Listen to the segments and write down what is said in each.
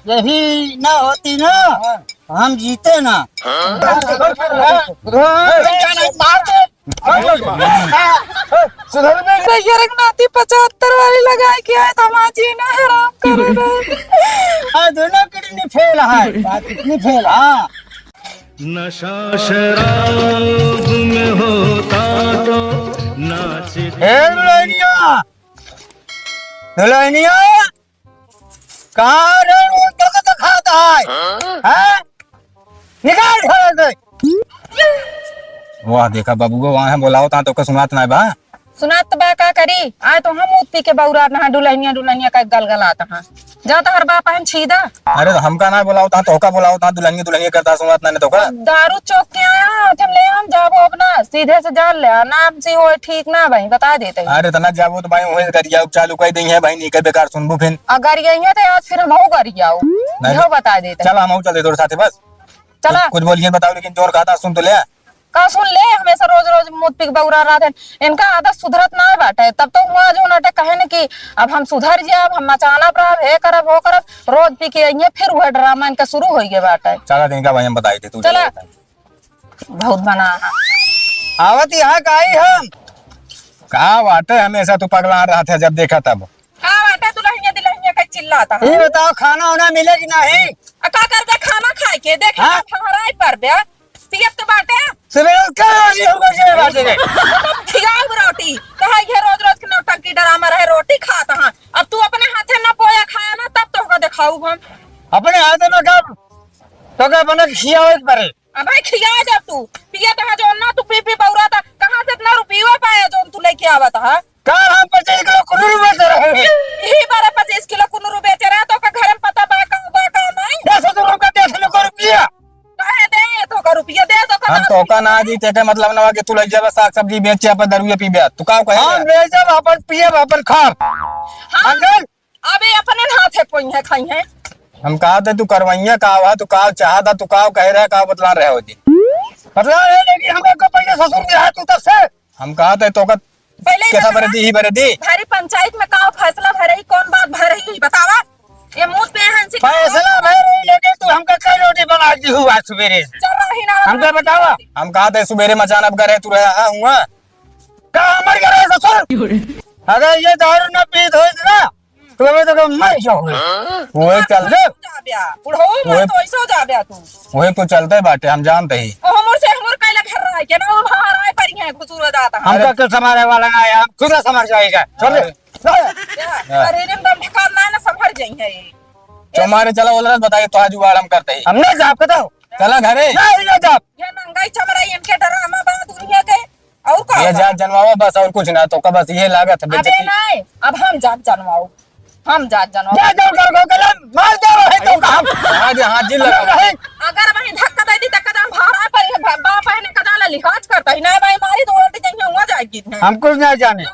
यही ना होती ना हम जीते ना। नाती 75 वाली लगा के आए था माजी ना हराम कर दोनों किडनी फेल है, बात कितनी फेल। हाँ नशा शराब में होता तो नाच दुल्हनिया, दुल्हनिया कहाँ तो खाता है? निकाल घर से। वाह देखा बाबू को वहाँ बोलाओ ता तो सुनात ना बा। सुनात बा का करी आए तो हम उत्ती के बौरा ना दुल्हनिया दुल्हनिया का गलगलाता हां जाता हर बाप पहन छीदा। अरे तो हमका ना बोलाओ ता तो का बोलाओ ता दुल्हनिया दुल्हनिया करता सुनात ना तो का। दारू चौक के आया हम ले हम जाबो अपना सीधे से जान ले नाम से हो ठीक ना भाई बता देते। अरे तना जाबो तो भाई वही करिया चालू कर देई है भाई नहीं कर बेकार सुनबू फिर। अगर यही है तो आज फिर हम हो करियाओ यो बता देते। चल हम चल दे तोर साथे बस। चला कुछ बोलिए बताओ लेकिन जोर खाता सुन तो ले। का सुन ले हमेशा रोज रोज मुंह पिक बौरा रहा थे इनका आदत सुधरत ना बाटे तब तो हुआ जो नाटक कहे न कि अब हम सुधर जाब हम मचाना प्राब हे करब हो करब रोज पी के आइए फिर वह ड्रामा इनका शुरू हो गया बाटे। चला दिन का भाई हम बताई थे तू चला बहुत बना आवत यहाँ का आई हम का बाटे हमेशा तू पगला रहा था जब देखा तब। का बाटे दुल्हनिया दुल्हनिया का चिल्लाता है। ये बताओ खाना वाना मिले कि नहीं? का कर खाना खाए के देख हमारा पर बे पियत बाटे सवेरे क्या रोटी हमको ये बात है खिलाओ रोटी कहा ये रोज रोज के नौटंकी ड्रामा रहे रोटी खाता हां अब तू अपने हाथे ना पोया खाया ना तब तो दिखाऊ हम अपने हाथ में कब तो क्या बना खियाओ परे। अब भाई खिया जब तू पिया था जो ना तू पी पी बौरा था कहां से इतना रुपया पाया जो तू लेके आवत है। कल हम 25 किलो कुनू बेच रहे हैं। यही बारे 25 किलो कुनू बेच रहा तो का घर में पता बाका नहीं 100 रुपया 150 को रुपया कहे दे तो का रुपया दे तो का हम तो का ना दी तेरे मतलब ना कि तू ले जाबे साग सब्जी बेचे अपन दरुए पीबे तू का कहे हम ले जब अपन पिए अपन खा अंकल अबे अपने हाथे पोई है खाई है। हम कहा थे तू करवैया का हुआ तू का चाहता तू का कह रहा का बतला रहे हो जी बतला रहे लेकिन हमें को पहले ससुर दिया तू तब से हम कहा थे तो का पहले कैसा भरे दी ही भरे दी हमारी पंचायत में का फैसला भरे ही कौन बात भरे ही बतावा ये मुंह पे हंसी फैसला भरे लेकिन तू हमका कई रोटी बना दी हुआ सवेरे चल रही ना हमका बतावा हम कहा थे सवेरे मचान अब करे तू रहा हुआ का मर गए ससुर अगर ये दारू न पीत हो ना तो मैं तो मर जाऊंगा वो चल दे बुढ़ो मैं तो ऐसा जा गया तू वही तो चलते बाटे हम जानते ही हमर से हमर काइला घर रहा है के ना हमारा परी है खुसूर जाता है हमका कुछ समारे वाला ना है हम खुद समझ जाएगा चल अरे रे दम ठकाना ना संभर जाई है ये तुम्हारे चला बोल बताइए तो आज जुगाड़ हम करते ही हमने जाप के दो चला घरे नहीं ना जाप ये नंगाई चमराई इनके ड्रामा बना दुनिया के और का ये जात जनवावा बस और कुछ ना तो का बस ये लागत है अबे नहीं अब हम जात जनवाओ हम जात जनवाओ जा जाओ कर गो कलम मार दे रहे तो हम आज हाथ जिल लगा है अगर वही धक्का दे दी तक कदम भाड़ा पर बाप है ने कदाला लिहाज करता ही ना भाई मारी तो उल्टी जाएंगे हुआ जाएगी हम कुछ नहीं जाने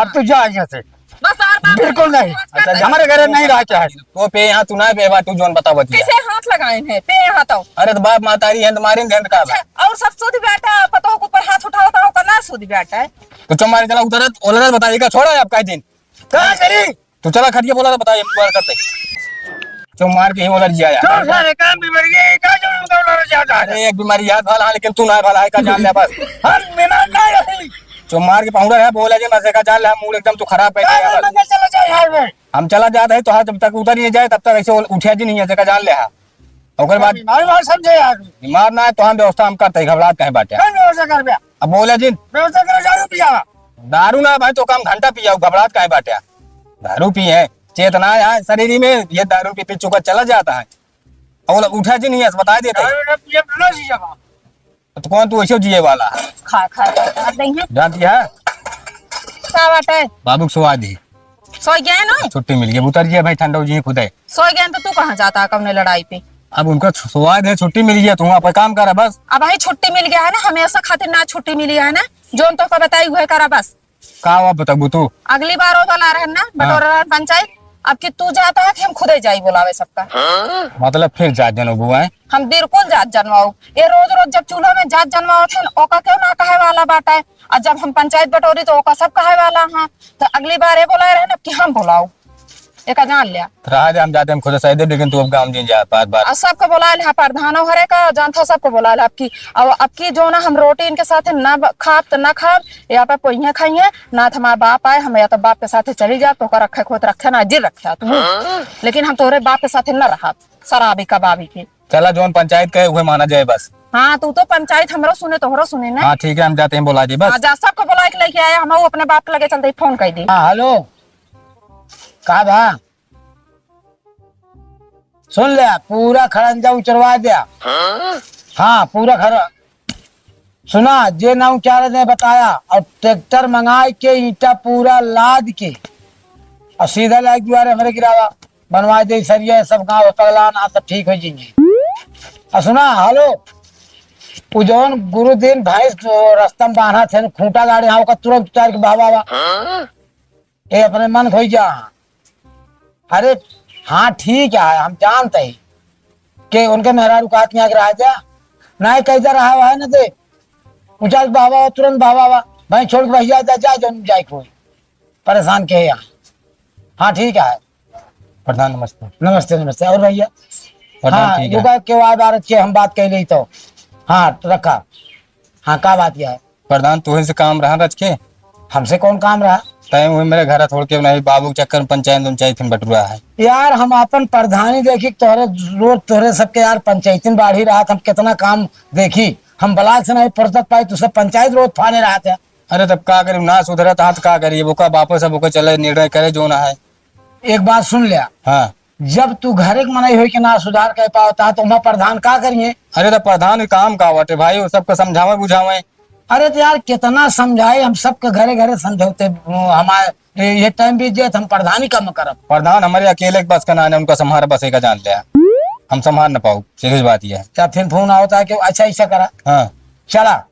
अब तू जा यहाँ से बस और बाप बिल्कुल नहीं अच्छा हमारे घर नहीं रहा क्या है तो पे यहाँ तू ना बेवा तू जोन बताओ कैसे हाथ लगाए हैं पे यहाँ तो अरे तो बाप मातारी है तुम्हारी गंद का और सब सूद बेटा पतो के ऊपर हाथ उठाता हो करना सूद बेटा है तो तुम्हारे चला उतरत ओलरत बताइएगा छोड़ा है आपका दिन कहाँ करी तू चला खटिया बोला था बताइए बार करते जो मार के ही उधर जाया सारे काम भी मर गए का जो उधर जाता है एक बीमारी याद वाला लेकिन तू ना भला है का जान ले बस हम बीमार ना रही जो मार के पाउडर है बोला जे मसे का जान ले मूड एकदम तू खराब है चला जाए हम चला जाते है तो हाथ जब तक उतर ही नहीं जाए तब तक ऐसे उठे जी नहीं है का जान ले हा ओकर बाद बीमार समझे यार बीमार ना है तो हम व्यवस्था हम करते घबराहट कहीं बाटे व्यवस्था कर बे अब बोले जी व्यवस्था कर दारू पिया दारू ना भाई तो काम घंटा पिया घबराहट कहीं बाटे दारू पी है चेतना है शरीर में ये दारू पी चुका चला जाता है और उठा जी नहीं है बता देते तो कौन तू ऐसे जिए वाला खा खा कर देंगे जानती है का बात है बाबू सुहा दी सो गए ना छुट्टी मिल गई उतर जी भाई ठंडा जी खुद है सो गए तो तू कहाँ जाता है कौन लड़ाई पे अब उनका स्वाद है छुट्टी मिल गई तू पर काम करा बस अब भाई छुट्टी मिल गया है ना हमेशा खातिर ना छुट्टी मिली है ना जोन तो का बताई हुए करा बस का हुआ बताबू तू अगली बार वो वाला रहे ना बटोरा पंचायत अब कि तू जाता है कि हम खुदे जाई बुलावे सबका मतलब फिर जात जनो बुआ है हम बिल्कुल जात जनवाओ ये रोज रोज जब चूल्हा में जात जनवाओ थे ओका क्यों ना कहे वाला बात है और जब हम पंचायत बटोरी तो ओका सब कहे वाला हाँ तो अगली बार ये बोला रहे ना कि हम बुलाओ एक जान लिया। रहा दे, हम जाते हैं खुद सही दे, लेकिन तू अब गाँव दिन जा बार बार। और सबको बुला लिया प्रधानो हरे का जान था, सबको बुला लिया आपकी। अब आपकी जो ना हम रोटी इनके साथ ना खाब तो ना खाब, यहाँ पे पोइया खाइए ना तो हमारे बाप आए, हम या तो बाप के साथ चली जा तो रखे खोत रखे ना जिर रखे तुम, लेकिन हम तोरे बाप के साथ न रहा शराबी कबाबी के। चला जोन पंचायत कहे हुए माना जाए बस। हाँ तू तो पंचायत हमरो सुने तोहरो सुने ना। हाँ ठीक है, हम जाते हैं, बुला दी बस। जा सबको बुला के लेके आए, हम अपने बाप के लगे चलते फोन कर दी। हाँ हेलो, का भा सुन लिया, पूरा खड़ंजा उचरवा दिया। हाँ पूरा खड़ा सुना, जे ना उचारे ने बताया, और ट्रैक्टर मंगाई के ईटा पूरा लाद के और सीधा लाइक द्वारे हमारे गिरावा बनवा दे सरिया सब गाँव पगला ना सब ठीक हो जाएंगे। और सुना हेलो, उजौन गुरुदीन भैंस रास्ता में बांधा थे खूंटा गाड़ी, हाँ का तुरंत उतार के बाबा ये अपने मन खोई जा। अरे हाँ ठीक है, हम जानते हैं कि उनके मेहरा रुकात में आगे रहा जा ना कैसा रहा हुआ है ना, दे उचार बाबा तुरंत बाबा भाई छोड़ के भैया जा जो जाए कोई परेशान के यहाँ। हाँ ठीक है प्रधान नमस्ते। नमस्ते नमस्ते। और भैया प्रधान हाँ ठीक है। युगा के बाद भारत के हम बात कह ली तो हाँ रखा। हाँ का बात किया है प्रधान तुहे से काम रहा रच के, हमसे कौन काम रहा टाइम हुए मेरे घर छोड़ के नहीं, बाबू के चक्कर में पंचायत में बटुआ है यार। हम अपन प्रधानी देखी तोहरे रोज तोहरे सबके यार पंचायती बाढ़ ही रहा था, हम कितना काम देखी, हम ब्लाक से नहीं फुर्सत पाई तुझसे पंचायत रोज फाने रहा था। अरे तब का करी ना सुधरा था तो का करिए, वो का वापस अब वो चले निर्णय करे जो ना है। एक बात सुन लिया, हाँ जब तू घरे के मनाई हुई कि ना सुधार कर पाता तो मैं प्रधान का करिए। अरे तो प्रधान काम का बाटे भाई, वो सबको समझावे बुझावे। अरे तो यार कितना समझाए, हम सबके घरे घरे समझौते, हमारे ये टाइम बीत जाए हम प्रधानी कम करब। प्रधान हमारे अकेले के बस का ना है, उनका संहार बस एक जान लिया, हम संभाल न पाऊ, सीधी बात ये है। क्या फिर फोन आवता है कि अच्छा ऐसा करा, हाँ चला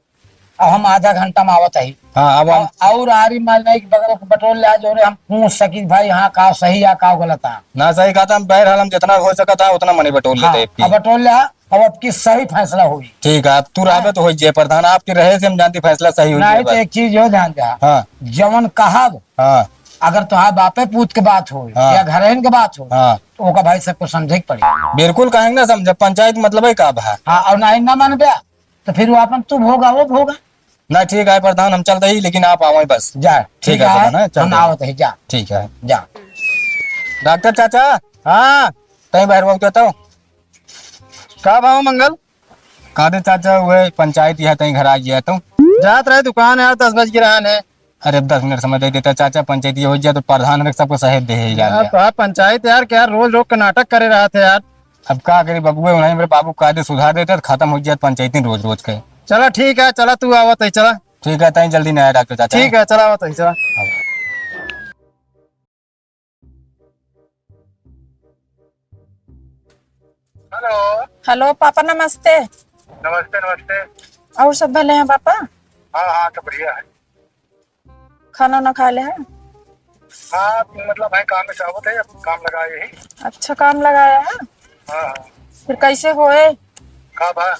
अब हम आधा घंटा में आवत है। हाँ अब हम और आरी मारने की बगल बटोल ले जो हम पूछ सकी भाई हाँ का सही या का गलत है। ना सही कहा था, हम बहरहाल हम जितना हो सका था उतना मनी बटोर हाँ, लेते अब बटोल ले अब आपकी सही फैसला हुई। ठीक है, अब तू रहे तो हो जाए प्रधान, आपके रहे से हम जानती फैसला सही हो नहीं तो जाए। एक चीज हो ध्यान दे, हाँ जवन कहब हाँ अगर तुहार बापे पूत के बात हो हाँ। या घरहन के बात हो हाँ तो ओका भाई सबको समझे के पड़ी। बिल्कुल कहेंगे ना, समझे पंचायत मतलब है का है। हाँ और नहीं ना मान गया तो फिर वो अपन तू भोगा वो भोगा। ना ठीक है प्रधान, हम चलते ही, लेकिन आप आओ बस। जा ठीक है प्रधान, चलते हम हैं। आवत है जा ठीक है जा। डॉक्टर चाचा, हाँ कहीं बाहर बाबू कहता हूँ का भाव मंगल कहते चाचा हुए पंचायत यह कहीं घर आ गया तुम जात रहे दुकान यार 10 बज के रहन है। अरे 10 मिनट समय दे देता चाचा, पंचायत ये हो जाए तो प्रधान हमें सबको सहेज दे ही जान लिया। तो पंचायत यार क्या रोज रोज का नाटक करे रहा थे यार। अब क्या करी बबुए, उन्हें मेरे बाबू कायदे सुधार देते तो खत्म हो जाए पंचायती रोज रोज के। चला ठीक है, चला तू आवत है चला। ठीक है तहीं जल्दी नहीं आया डॉक्टर चाचा। ठीक है चला आवत है चला। हेलो। हेलो पापा नमस्ते। नमस्ते नमस्ते। और सब भले हैं पापा? हाँ हाँ तो बढ़िया है। खाना ना खा ले हैं? हाँ मतलब है काम में चाहत है, अब काम लगाए यही। अच्छा काम लगाया है। हाँ हाँ फिर कैसे होए? का भा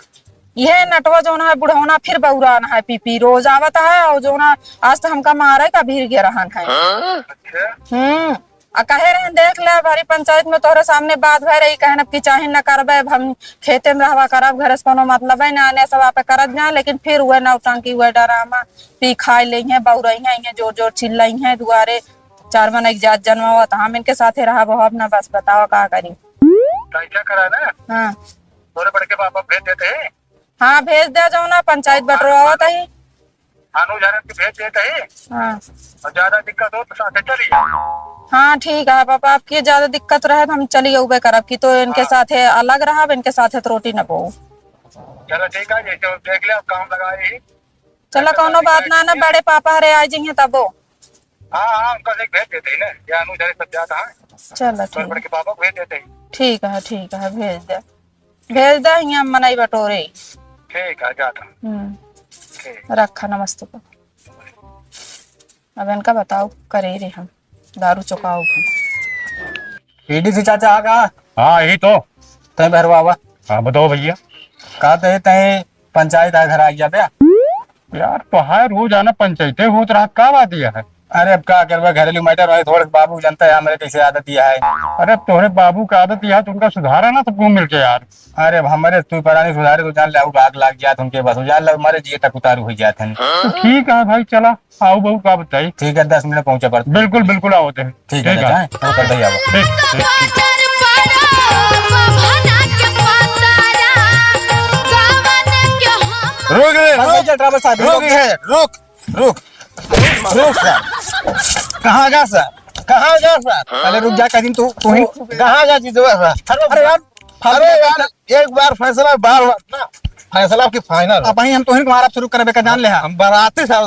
यह नटवा जो ना है बुढ़ौना फिर बउराना है, पीपी रोज आवता है और जो ना आज तो हमका मारे का भीड़ गिर रहा है। अच्छा आ कहे रहे देख ले भारी पंचायत में तोहरे सामने बात भय रही, कहन की चाहे न करबे हम खेते में रहवा करब, घर से कोनो मतलब है ना, आने सब आप करत जाए, लेकिन फिर हुए नौटंकी हुए डरामा पी खाए ले हैं बउरई हैं जोर जोर चिल्लाई हैं दुआरे 4 मन एक जात जन्मावत, हम इनके साथे रहा अब ना, बस बताओ का करी। तो ऐसा करा ना, हाँ तोरे बड़के पापा भेज देते हैं। हाँ भेज दे जाओ ना, पंचायत बटवावत है। आनू जाने की भेज देते हैं, हाँ और ज्यादा दिक्कत हो तो साथे चलिए। हाँ ठीक है पापा, आपकी ज्यादा दिक्कत रहे तो हम चली उबे करब की, तो इनके साथे अलग रहा, इनके साथे तो रोटी न पाऊ। चलो ठीक है, जैसे देख ले, अब काम लगाए ही। चलो कोनो बात ना बड़े पापा हरे आ जाइए तब। हाँ हाँ उनका देख भेज देते हैं ना, या आनू जाने सब जाता है, चलो तोरे ठीक बड़के पापा को भेज देते हैं। ठीक है भेज दे यहाँ मनाई बटोरे। ठीक है जाता हूँ। ठीक। रखा नमस्ते पापा। अब इनका बताओ करे रे हम दारू चुकाओ। पीडीसी चाचा आगा हाँ यही तो। तहीं बहरवा हुआ हाँ बताओ भैया। कहते तहीं पंचायत आ घर आ गया बे। यार तो है रोज आना पंचायते होत रहा, का बात यह है? अरे अब क्या करवा, घरेलू मैटर है, थोड़ा बाबू जानता है हमारे कैसे आदत यह है। अरे तोहरे बाबू का आदत यह तो उनका सुधारा ना सबको मिलके यार। अरे अब हमारे तू परानी सुधारे तो जान ले आग लाग जात उनके बस, जान ले हमारे जिए तक उतारू हो जाते हैं। तो ठीक है भाई, चला आओ बहू का बताई। ठीक है 10 मिनट पहुंचा पड़ता। बिल्कुल बिल्कुल आओ थे। ठीक है चाचा, वो कर दे आओ। ठीक ठीक ठीक। रुक ड्राइवर साहब, रुक रुक रुक सर। कहाँ जा सर, कहाँ जा सर? पहले रुक जा, कहीं तू ही कहाँ जा चीज। अरे यार, अरे यार एक बार फैसला, बार बार फैसला की फाइनल। अब हम तो तुम्हारा शुरू करबे का जान ले, हम बाराती साहब,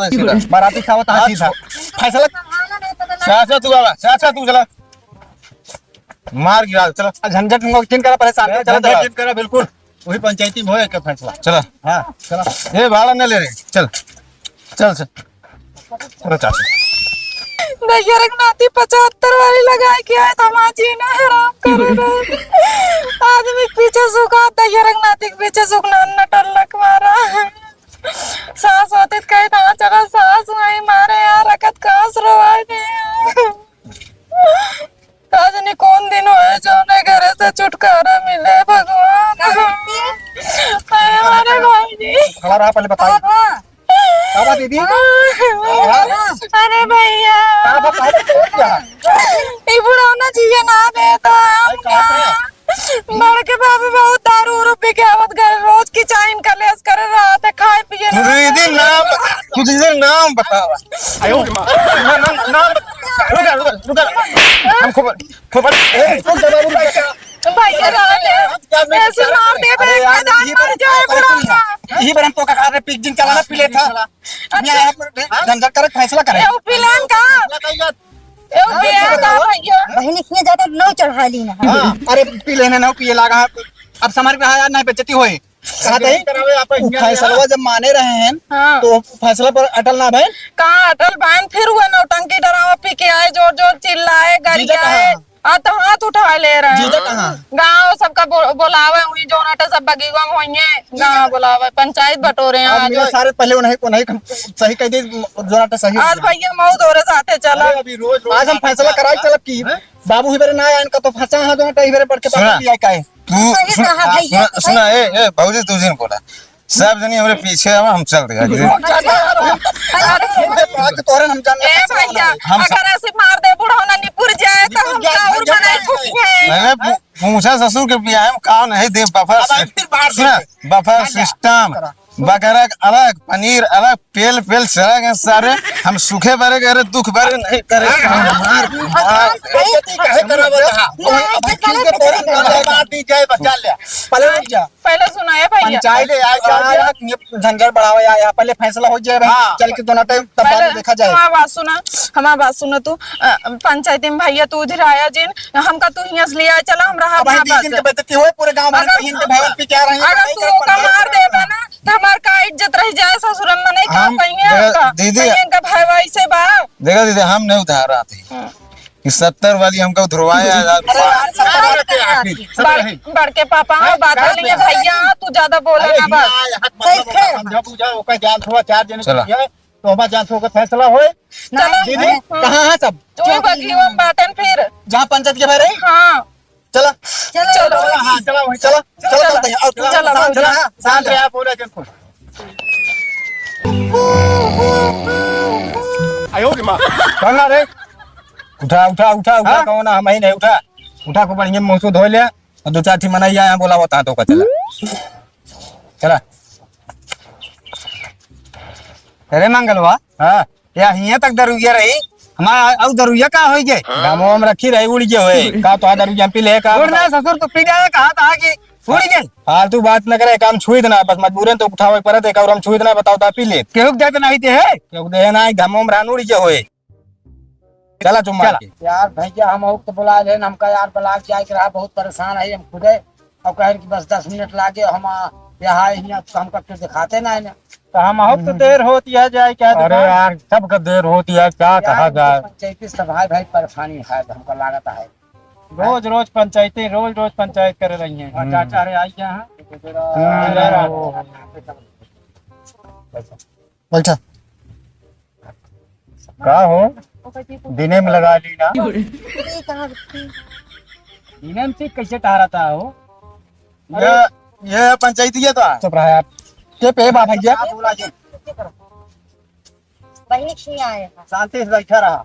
बाराती साहब तो हाथी था फैसला। चाचा तू बाबा, चाचा तू चला मार गिरा, चला झंझट चिन करा परेशान, चला चिन करा बिल्कुल, वही पंचायती में होए का फैसला। चला हाँ चला, ये भाड़ा न ले रहे, चल चल चल चलो चाचा। भैया रघुनाथी 75 वाली लगा के आए तमाची ना हराम कर आदमी के पीछे सुखा, भैया रघुनाथी के पीछे सुखना नटल लक मारा। सास होती तो कहीं ना चला, सास वही मारे यार, रकत कास रोवाई नहीं। आज कौन दिन होए जो ने घरे से छुटकारा मिले भगवान। अरे हमारे भाई जी खड़ा रहा, पहले बताओ बाबा दीदी। अरे भैया ये बुढ़ाना चाहिए ना देता बड़ के बाबू बहुत दारू उरू पी के आवत गए, रोज की चाय कलेस कर रहा था, खाए पिए दीदी नाम, तुझे नाम बताओ। आयो नाम रुका रुका रुका, हम खबर भैया ऐसे मार दे मर जाए बुढ़ाना। यही बार हम तो का रे पिक जिन चलाना पीले था, झंझट करे फैसला करे। ए पिलान का ए पिया का भैया बहनी किए ज्यादा नो चढ़ा ली ना। हां अरे पी लेने ना पिए लगा, अब समझ में आया नहीं बेइज्जती होए। फैसला जब माने रहे हैं तो फैसला पर अटल ना भाई। कहाँ अटल बहन, फिर हुआ नौटंकी डरावा पी के आए, जोर जोर चिल्लाए गरियाए, तो हाथ उठा ले रहे हैं। गाँव सबका बोलावे हुई जो नाटे सब बगीवा में हुई है, गाँव बोलावे पंचायत बटोरे हैं आज सारे पहले उन्हें सही कह दी जो नाटे सही। आज भैया मऊ दौरे साथे चला, आज हम फैसला कराई चलब की बाबू ही बेरे ना आया, इनका तो फंसा है जो नाटे ही बेरे पढ़ के पकड़ लिया का है। तू सुना ए भाऊजी तू जिन बोला सब जनी हमरे पीछे हम चल रहे भैया अगर ऐसे मार दे बुढ़ौना निपुर जाए तो हम और बनाए मैंने पूछा ससुर के बियाह में कहा नहीं दे बफर सिस्टम बकरा अलग, पनीर अलग, पेल पेल चला गए सारे। हम सूखे बारे करे, दुख बारे नहीं करे। पहले सुनाए भैया झंझट बढ़ावा या पहले फैसला हो जाए भाई, चल के दोनों टाइम तब बाद में देखा जाए। हमारा बात सुना तू, पंचायत में भैया तू उधर आया जिन हमका तू यहाँ से लिया चला, हम रहा पूरे गाँव में अगर तू का मार देगा ना तो हमार का इज्जत रह जाए, ससुर में नहीं खा पाएंगे दीदी इनका भाई भाई से बा। देखा दीदी हम नहीं उधार रहा थे कि 70 वाली हमको धुरवाया। बढ़ के पापा बात लिए भैया तू ज्यादा बोलेगा तो हमारा जान होगा फैसला होए। दीदी कहाँ है सब? बाटन फिर जहाँ पंचायत के भाई। हाँ चला चलो चला चला चला चला शांत रहे आप बोले जन आयो रे मां चलना रे। उठा उठा उठा उठा कौन हम ही नहीं उठा उठा को बढ़िया मुंह से धो ले और 2-4 मनाई आया बोला बता तो का चला चला। अरे मंगलवा हां या हिया तक दरुइया रही हमारा और दरुइया का होई गए गामो में रखी रही उड़ गए होए का तो दरुइया पी ले का उड़ना ससुर तो पी जाए कहा था कि उड़ गए। फालतू बात न करे, काम छुई देना बस, मजबूरन तो उठावे परत है और हम छुई देना बताओ ता पी ले केहू जाते नहीं थे है केहू दे ना गामो में उड़ गए होए। चला चुम्मा यार भैया हम और तो बुला ले हमका यार ब्लाक जाए के रहा, बहुत परेशान है हम खुदे और कहे कि बस 10 मिनट लागे हम यहाँ हमका फिर दिखाते ना है तो हम अब तो देर होती है जाए क्या। अरे यार सबका देर होती है क्या कहा जाए। पंचायती सभा भाई परेशानी है हमको लागत है, रोज रोज पंचायती रोज रोज पंचायत कर रही है। चाचा रे आई यहाँ बैठा का हो दिने में लगा ली ना ये कहाँ रखी? दिने में कैसे टहराता हो ये पंचायती था। चुप रहा यार के पे बा भैया बहनी नहीं आए हैं। शांति से बैठा रहा,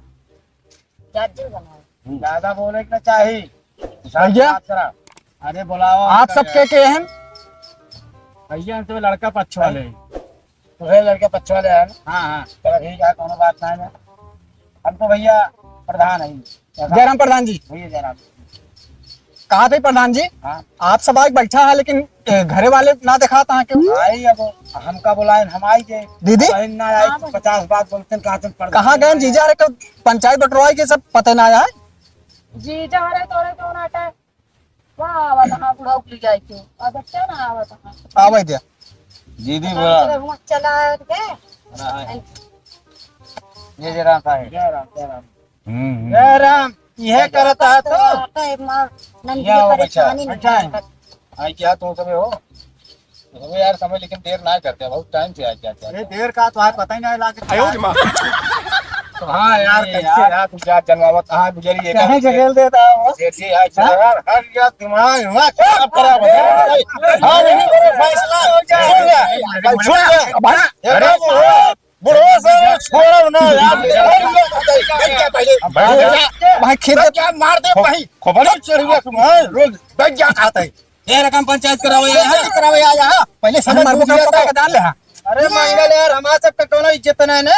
जज बनाओ। ज्यादा बोले के ना चाहिए। भैया अरे बुलाओ आप सबके के हैं भैया तो लड़का पक्ष वाले तुम्हें लड़के बच्चे वाले हैं। हाँ हाँ चलो ठीक है, कोनो बात नहीं है। हम तो भैया प्रधान है जयराम प्रधान जी। भैया जयराम। कहा थे प्रधान जी हाँ आप सब आगे बैठा है लेकिन घरे वाले ना दिखा था क्यों आई अब हमका बुलाए हम आई गए। दीदी बहन ना आई तो 50 बात बोलते हैं। कहाँ गए जीजा रे पंचायत बटरवाई के सब पता ना आया है जी जा रहे तोरे तो नाटा वाह आवत हां बुढ़ा उकली जाए के अब क्या ना आवत हां आवे दिया दीदी बोला वहाँ चला के ये जयराम साहब। जयराम जयराम जयराम यह करता है तो नंदी या वो परेशानी बच्चा, नहीं बच्चा करता। आई क्या तुम सब हो तुम्हें यार समय लेकिन देर ना करते, बहुत टाइम से आई क्या अरे देर का तो है पता ही नहीं लगा। तो हाँ यार कैसे यार तुम क्या जन्मावत कहाँ गुजरी कहीं जगह देता है जैसे आज यार हर यार दिमाग हुआ खराब करा हाँ नहीं मेरे फैसला सुन ले भाई अरे बुढ़ो से छोड़ो ना यार भाई खेत क्या मार दे भाई खबर चढ़ गया तुम रोज बैठ जा खाता है ये रकम पंचायत करावे यहाँ पहले समझ का डाल ले अरे मंगल यार हमारा सब का कोनो इज्जत नहीं ना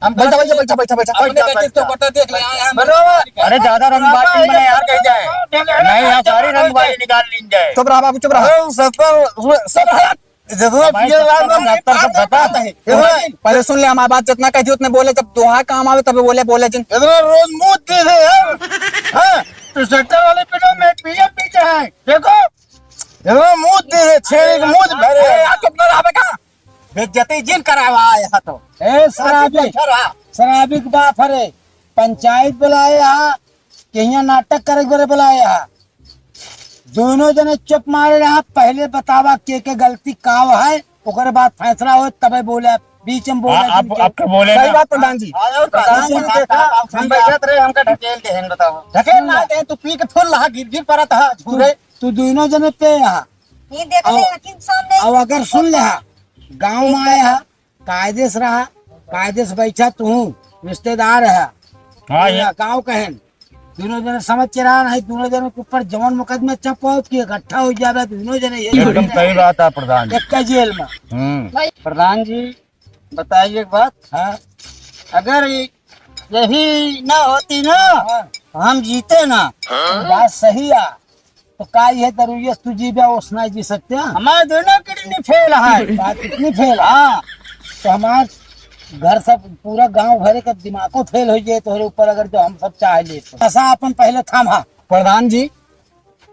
हम बैठा बैठा बैठा बैठा बैठा तो पता देख ले बराबर। अरे ज्यादा रंगबाजी में यार कह जाए नहीं यहाँ सारी रंगबाजी निकाल ली जाए। चुप रहा बाबू चुप रहा पहले सुन ले हमारी बात जितना कहती उतने बोले जब दोहा काम आवे तब बोले बोले जिन रोज मुंह दे दे यार तो सेक्टर वाले पिटो में पीछे है देखो मुंह दे दे छेड़ मुंह भरे यार चुप ना रहा का बेइज्जती जिन करावा आया तो ए शराबी के बाप हरे पंचायत बुलाए यहाँ कि यहाँ नाटक करे गोरे बुलाए यहाँ दोनों जने चुप मारे रहा। पहले बतावा के गलती काव है ओकरे बाद फैसला हो तबे बोले बीच में बोले आपके बोले सही बात प्रधान जी हम बैठत रहे हमका ढकेल के हैं बताओ ढकेल ना दे तू पी के फुल रहा गिर गिर पड़ा था झूरे तू दोनों जने पे यहाँ ये देख ले हकीम सामने अब अगर सुन ले गाँव में आए है कायदे से रहा कायदे से बैठा तू रिश्तेदार है गाँव कहन दोनों जने समझ के रहा है दोनों जने के ऊपर जवान मुकदमा चपाओ कि इकट्ठा हो जाए दोनों जने एकदम सही बात है प्रधान एक का जेल में। प्रधान जी बताइए एक बात हाँ अगर यही ना होती ना हम जीते ना बात सही है तो का ये दरुयस तू जी बे उसना जी सकते हैं हमारे दोनों किडनी फेल है बात कितनी फेल हाँ तो हमार घर सब पूरा गांव भरे का दिमागो फेल हो जाए तो ऊपर अगर जो हम सब चाह ले तो ऐसा अपन पहले थामा प्रधान जी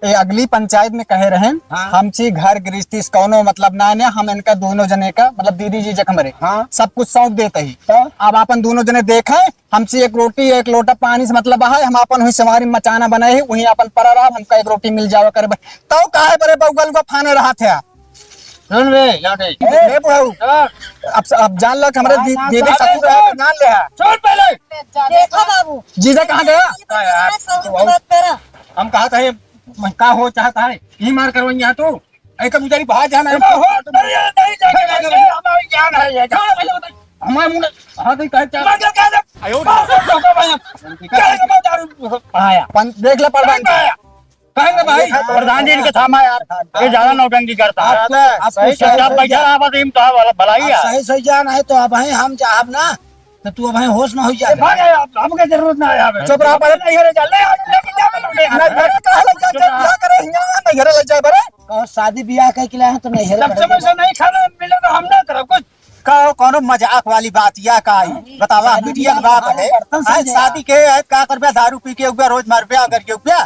ए अगली पंचायत में कहे रहे हाँ। हमसे घर गृहस्थी कौनो मतलब ना ने हम इनका दोनों जने का मतलब दीदी जी जख मरे हाँ। सब कुछ सौंप देते ही तो अब अपन दोनों जने देखे हमसे एक रोटी एक लोटा पानी से मतलब है हम अपन हुई सवारी मचाना बनाए ही वही अपन पर रहा हमका एक रोटी मिल जाओ करे तो काहे बड़े बउगल को फाने रहा थे सुन रे याद है ए बुढ़ऊ अब जान लो कि हमारे दीदी ससुर है जान ले है छोड़ पहले देखो बाबू जीजा कहाँ गया बात करा हम कहा था ये का हो चाहता है ही मार करो यहाँ तो ऐ का मुझे बाहर जाना है हमारे मुंह हाँ तो देख ले प्रधान कहेंगे भाई प्रधान जी इनके थामा यार ये ज्यादा नौटंकी करता है भलाई सही सही जान है तो अब है हम जाब ना तो तू अब है होश ना हो जाए हमके जरूरत ना है चुप रहा पहले नहीं हरे चल और शादी ब्याह के लिए है तो नहीं है नहीं खाना मिले तो हम ना करो कुछ कहो कोनो मजाक वाली बात या का आई बतावा मीडिया की बात है आज शादी के है का करबे दारू पी के उबे रोज मार ब्याह करके उबे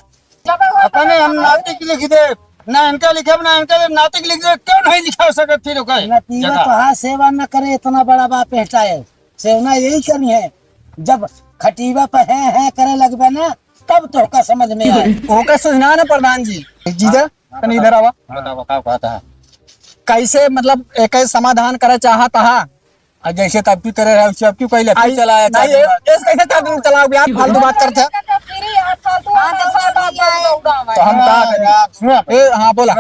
अपने हम नाटक लिख दे ना इनका लिखे ना इनका नाटक लिख दे क्यों नहीं लिखा सके फिर नतीजा तो हाँ सेवा न करे इतना बड़ा बाप बेटा है सेवना यही करनी है जब खटीवा पे है करे लगबे ना तब तो का समझ में आए ओका सुझना ना प्रधान जी जीजा तनी इधर आवा बताओ क्या कहता है कैसे मतलब एक समाधान करे चाहता है और जैसे तब की तरह है उससे अब क्यों पहले फिर चलाया नहीं, कैसे चलाओगे आप फालतू बात करते हैं फिरी हाथ फालतू गाँव तो हम कहा करें सुना ए हाँ बोला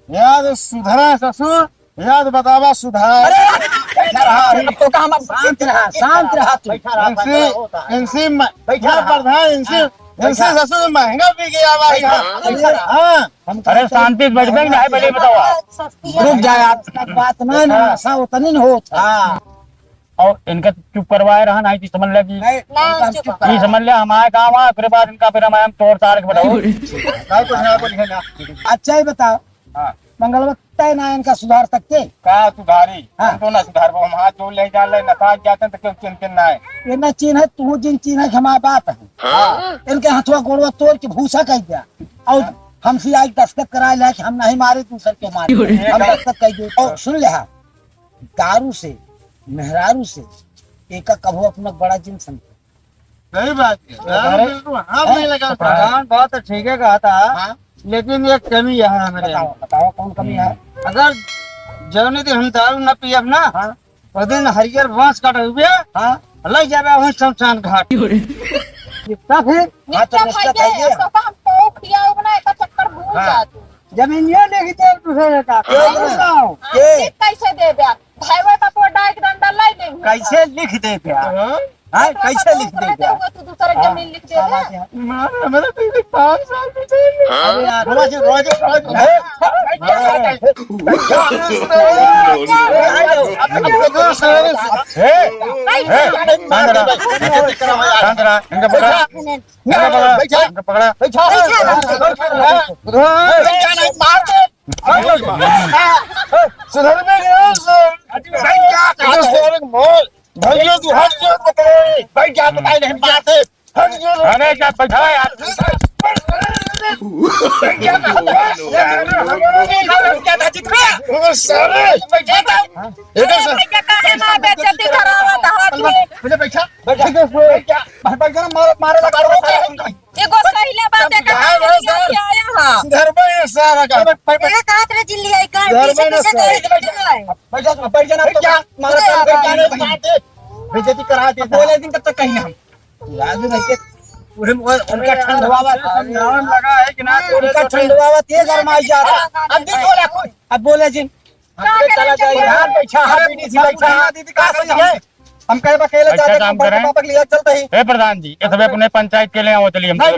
याद सुधरा ससुर याद बतावा सुधार तो कहा हम शांत रहा तू। इनसे प्रधान इनसे ससुर महंगा भी गया हाँ अरे शांति से बैठ गए ना पहले बताओ रुक जाए आप बात ना नशा उतनी नहीं होता। और इनका चुप करवाए रहा नहीं समझ ले कि ना चुप नहीं समझ ले हमारे काम है फिर बाद इनका फिर हम तोड़ ताड़ के बताओ अच्छा ही बताओ मंगलवा तय ना इनका सुधार सकते का सुधारी हम तो ना सुधार हम हाथ जोड़ ले जा ले नता जाते तो क्यों चिंतन ना है ये न चीन है तू जिन चीन है हमारे बाप है इनके हथुआ गोड़वा तोड़ के भूसा कह दिया और हमसे आज दस्तखत करा लिया कि हम नहीं मारे दूसर क्यों मारे हम दस्तखत कह दिए और सुन लिया दारू से मेहरारू से एक कभू अपना बड़ा जिन समझे सही बात है हाथ नहीं लगा प्रधान बहुत ठीक है कहा था, लेकिन एक कमी है मेरे यहाँ। बताओ कौन कमी है। अगर जौने दिन हम दारू न पियब ना उस दिन हरियर बांस काट हुए लग जाबे वहीं शमशान घाट कितना फिर हाँ तो निश्चित है ये चक्कर भूल जा तू जमीन ये लेगी तो दूसरे का बताओ कैसे दे ब्याह भाई का पोडा एक डंडा लाई देंगे कैसे लिख दे प्यार कैसे लिख दे प्यार तू दूसरा जमीन लिख दे दे मेरा पीछे 5 साल पीछे अरे यार रोज रोज सुधर में गया भैया तू हट जा बैठ जा बताई नहीं बात है हट जा अरे क्या बैठा है यार सारे एक हाथ रे जिल्ली आई कर पीछे पीछे बेइज्जती करा दे बोले दिन तब तक कहीं ना हम उनका ठंडवावा लगा है कि ना उनका ठंडवावा तेज गरमाई जा रहा अब दिन बोला कोई अब बोले जिन चला जाइए यार बैठा है बीडी बैठा दीदी का हम कहे अकेले अच्छा जाते काम हैं करें। पापा के लिए चलते ही हे प्रधान जी ये सब अपने पंचायत के लिए आओ चलिए हम बैठा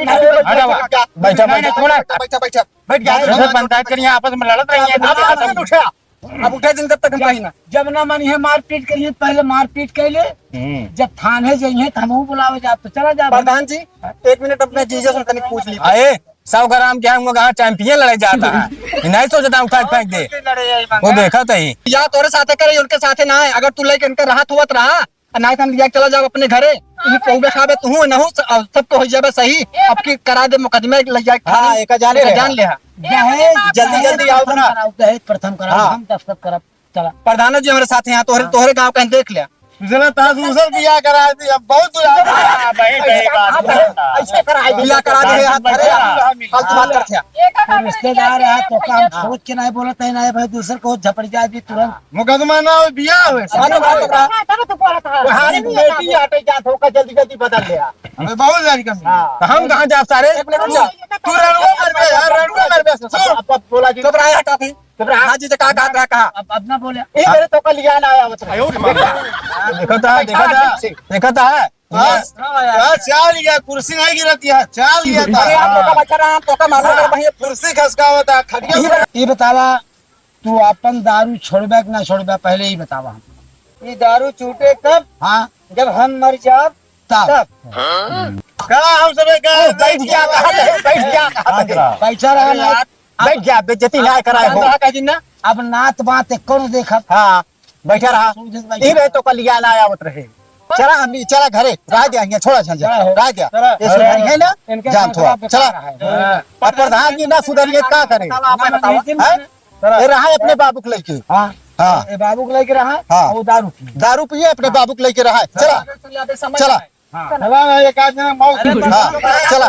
नहीं, नहीं, थोड़ा। बैठा बैठा बैठ गया जैसे पंचायत के लिए आपस में लड़त रही है अब उठा अब उठे दिन तब तक हम कहीं ना जब ना मन है मारपीट करिए पहले मारपीट कैले जब थाने जाइए तो हम बुलावे जा तो चला जा प्रधान जी 1 मिनट अपने जीजा से तनिक पूछ ली अरे 100 ग्राम के हम कहा चैंपियन लड़ाई जाता है नहीं सोचता उठा फेंक दे वो देखा था ही या तोरे साथे करे उनके साथे ना है अगर तू लेके उनके राहत हुआ रहा नहीं तो हम लिया चला जाओ अपने घरे कहूबे खाबे तू न हो सबको हो जाए सही अब की करा दे मुकदमे ले जाए हाँ, एक जान ले दहेज जल्दी जल्दी आओ ना। दहेज प्रथम कराओ हम दस्तखत करब चला प्रधान जी हमारे साथ यहाँ तोहरे गाँव कहीं देख लिया दूसरा ताज दूसर बियाह करा दी अब बहुत ऐसे करा बिया करा दे फालतू बात करते हैं रिश्तेदार है तो काम सोच के नहीं बोलत है ना भाई दूसर को झपड़ जाए भी तुरंत मुकदमा ना हो बियाह हुए तब तो बोला था हारी बेटी आटे जात होकर जल्दी जल्दी बदल लिया हमें बहुत जारी कमी हम कहाँ जाए सारे तू रणुआ मर गया यार रणुआ मर गया सुन अब बोला जी चुप रहा हटा थी हाँ जी कहा कहा अब ना बोले ये मेरे तो कल लिया ना आया मतलब देखा था यार चाल लिया कुर्सी नहीं गिरती है चाल लिया अरे आप लोग का बच्चा रहा तो का मालूम कर भाई कुर्सी खसका होता खड़िया ये बतावा तू अपन दारू छोड़बे कि ना छोड़बे पहले ही बतावा ये दारू छूटे कब हाँ जब हम मर जाब तब कहा हम सब बैठ गया पैसा रहा ना बैठ गया बेइज्जती ना कराए हो अब नात बात कौन देखत हाँ बैठा रहा ये रहे तो कल लिया ना आया मत रहे चला हम चला घरे रह दिया यहाँ छोड़ा चल जा रह दिया ऐसे नहीं है ना जान थोड़ा चला और प्रधान जी ना सुधरिए क्या करे ये रहा है अपने बाबू को लेके हाँ हाँ ए बाबू को लेके रहा हाँ। वो दारू पी दारू पिए अपने बाबू को लेके रहा है चला चला चला एक आदमी मौत हाँ चला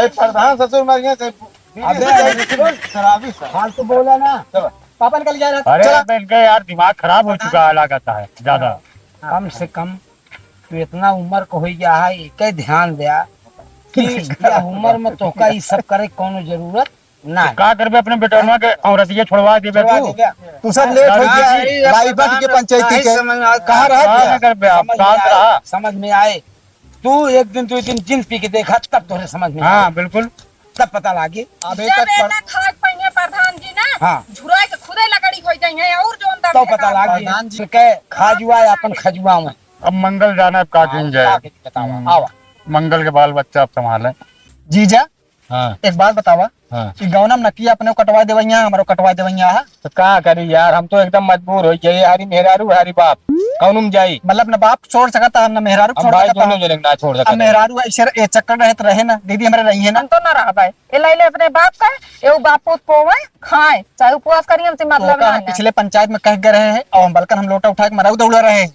प्रधान ससुर मर गए फालतू बोला ना पापा निकल जा रहा अरे चला अब इनके यार दिमाग खराब हो चुका है लगाता है ज्यादा। कम से कम तू इतना उम्र को हो गया है, एक ध्यान दिया कि यह उम्र में तो का ये सब करे कोनो जरूरत ना है। का करबे अपने बेटनवा के औरतिये छोड़वा देबे तू। तू सब लेट हो गया लाइबट के पंचायती के कहाँ रह का गया करबे आप समझ में शांत रहा। आए, समझ में आए। तू एक दिन जिन पी के देखा तब तोरे समझ में आए, हाँ बिल्कुल। तब पता लागे। अभी जब तक एना खाद पहिए प्रधान जी ना हाँ। झुराए के खुदे लकड़ी हो जाइए और जोन दम तो पता लागे के खाजुआ है अपन खजुआ में। अब मंगल जाना है का दिन जाए। बतावा आवा। मंगल के बाल बच्चा अब संभाले। जीजा हाँ एक बात बतावा हाँ। कि गौनम नकिया अपने को कटवा देवैया हमारो कटवा देवैया है तो का करी यार, हम तो एकदम मजबूर हो गए। हरी मेहरारू हरी बाप कौन जाई, मतलब न बाप छोड़ सकता है न मेहरारू हम छोड़ भाई सकता दोनों है। जने ना छोड़ अब सकते। मेहरारू ऐसे ए चक्कर रहे तो रहे ना, दीदी हमारे रही है ना। हम तो ना रह भाई ए लैले अपने बाप का एउ बापू पोवे खाए चाहे उपवास करिए हमसे तो मतलब का ना हम है। पिछले पंचायत में कह गए रहे हैं और हम बल्कि हम लोटा उठा के मराऊ दौड़ा रहे हैं।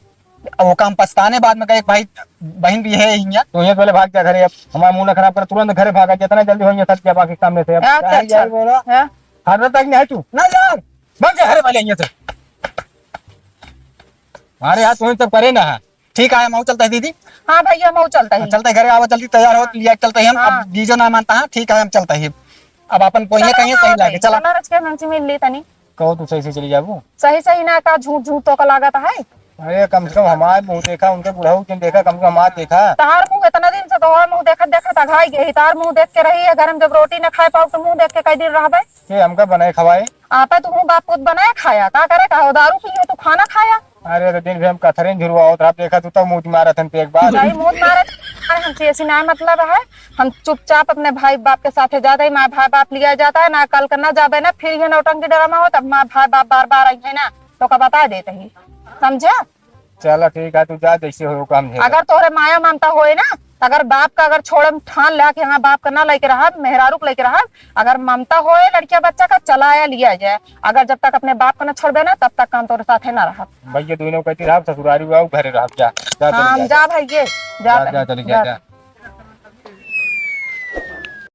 और वो काम पछताने बाद में कहे भाई बहन भी है यहाँ तो ये पहले भाग जा घरे, अब हमारा मुंह ना खराब कर, तुरंत घरे भागा। जितना जल्दी हो सच गया पाकिस्तान में से। अब हाँ, कहीं अच्छा। जाए बोला हैं? हर तक नहीं है तू ना यार। भाग जा घरे पहले। यहाँ से हमारे हाथ तुम्हें सब करे ना है। ठीक है हम चलते हैं दीदी, हाँ भैया हम चलता है चलते हैं घरे आवा जल्दी तैयार हो लिया चलते हैं हम। हाँ। अब जीजो ना मानता है ठीक है हम चलते हैं। अब अपन पोइया कहीं सही लागे चला। चला रच के हमसे मिल ली तनी कहो तू सही से चली जाबू। सही सही ना का झूठ झूठ तो का लागत है। अरे कम से कम हमारे मुंह देखा, उनके बुढ़ाऊ जिन देखा, कम से कम हमारे देखा। तार मुंह इतना दिन से तोहर मुंह देखत देखत अघाई गई। तार मुंह देख के रही है घर में, जब रोटी न खाए पाओ तो मुंह देख के कई दिन रहबे। ये हमका बनाए खवाए। आपे तू बाप खुद बनाए खाया का करे का दारू पिए तू खाना खाया अरे तो दिन भर हम कथरें झुरवा होता देखा तू, तब मुंह मारा था एक बार। भाई मुंह मारे हमसे ऐसी ना मतलब है। हम चुपचाप अपने भाई बाप के साथ जाते हैं। माँ भाई बाप लिया जाता है ना, कल करना जाबे ना फिर ये नौटंकी ड्रामा हो तब माँ भाई बाप बार बार आई है ना तो का बता देते ही समझा। चलो ठीक है, तू जा जैसे हो काम है। अगर तोहरे माया ममता होए ना, अगर बाप का अगर छोड़े में ठान ला कि हाँ बाप का ना लेके रहा, मेहरारू लेके रहा, अगर ममता होए लड़किया बच्चा का चलाया लिया जाए। अगर जब तक अपने बाप का ना छोड़ ना तब तक काम तोरे साथ है ना रहा। भैया दोनों कहती रहा ससुरारी हुआ घरे रहा। जा हाँ चली जा भाई ये जा जा चली जा।